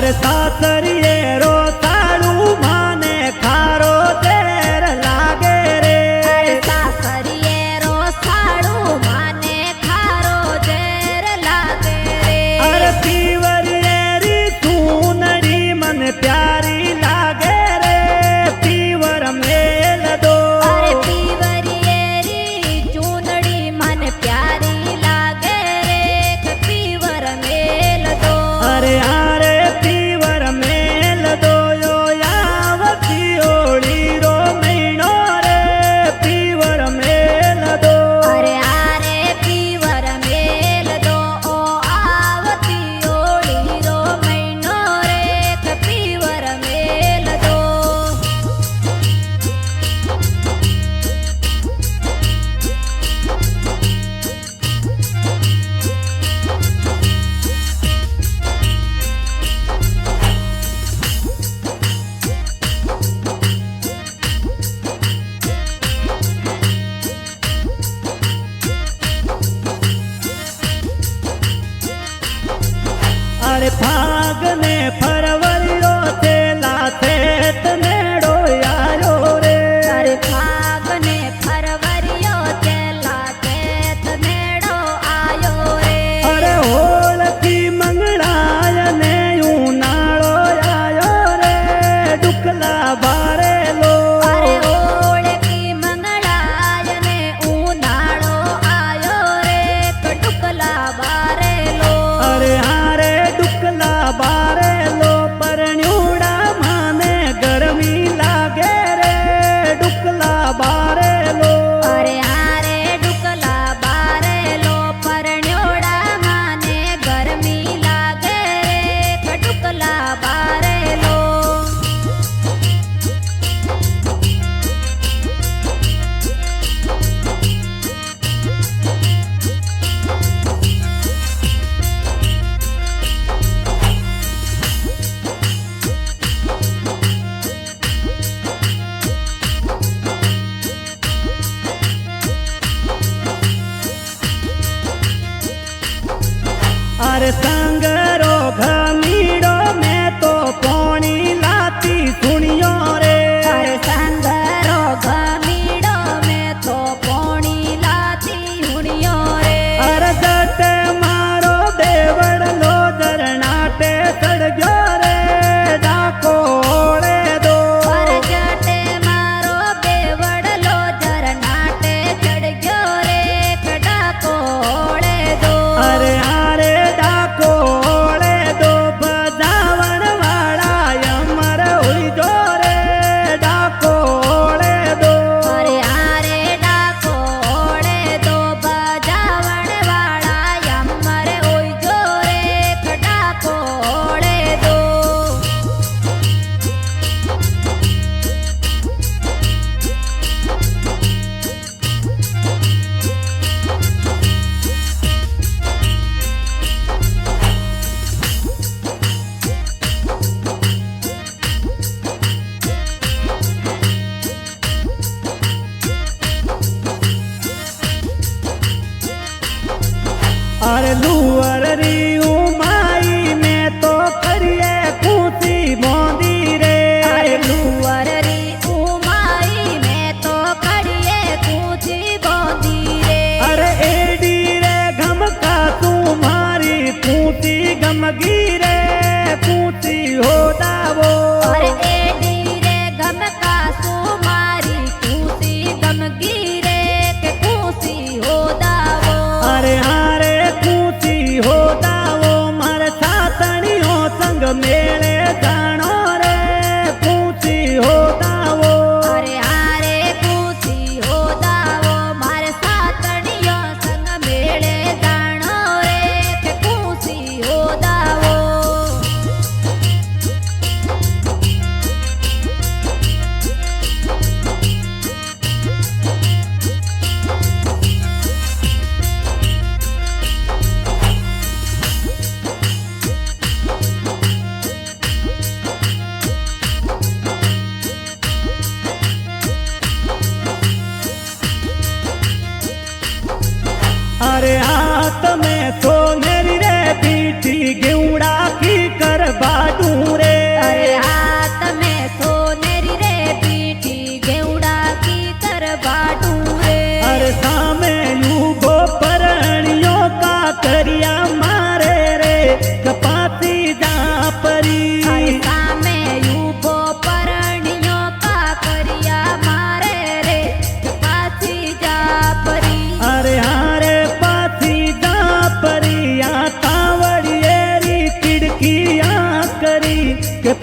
अरे सासरिये रो साड़ू माने खारो तेर लागे रे। अरे सासरिये रो साड़ू माने खारो तेर लागे रे। अरे पीवरिये री सुनरी मन प्यारी लागे रे, पीवर मेल दो। अरे पीवरिये री चूनड़ी मन प्यारी लागे रे, पीवर मेल दो। अरे आरे पीवर मेल दो यो यावती ओली रो महीनो रे, पीवर मेल दो। अरे आरे पीवर मेल दो ओ आवती ओली रो महीनो रे, पीवर मेल दो। अरे फाग ने फरवरियो थेला थेत नेड़ो आयो रे। अरे फाग ने फरवरियो तेला तेत नेड़ो आयो रे। अरे होल की मंगलाय ने ऊनाळो आयो रे, डुकला बारे लो। अरे ओळ की मंगळाय ने उनाळो आयो रे, कटुकला बारे लो। अरे हारे डुकला बारे लो, परण्यूड़ा माने गरमी लागे रे, डुकला बारे लो। अरे आरे डुकला बारे लो, परण्योड़ा माने गरमी लागे रे, कटुकला बारे लो। अरे संगरो घमीड़ो में तो पोणी लाती सुनियो रे। अरे संगरो घमीड़ो में तो पोणी लाती हुणियो रे। अरे जट मारो बेवड़ लो जरनाटे चढ़ गयो रे, डाको ओढ़े दो। अरे जटे मारो बेवड़लो झरनाटे चढ़ गयो रे, खड़ा को ओढ़े दो। अरे आरे डाको ओढ़े दो, बजावन वाला यमर हुई जो रे, डाको ओढ़े दो। अरे आरे डाको ओढ़े दो, बजावण वाला यमर ओई जो रे, खड़ा को ओढ़े दो। अरे लुअर री उमाई में तो करिए खूसी मोदी रे। अरे लुअर री उमाई में तो कड़िए कूची बोंदी रे। अरे एडी रे घमका तुम्हारी खूसी गमगी रे, खूसी हो दावो। अरे एडी रे गमका सुमारी कूसी गमगी रे, के कूसी हो दावो। अरे हारे खूसी हो दावो। બોલ્યા મારે રે કપાતી જા પરી સામે ઊભો પરણ્યો કાકરિયા મારે રે પાછી જા પરી અરે હારે પાછી જા પરી આ તાવડીએરી કિડકી આ કરી કે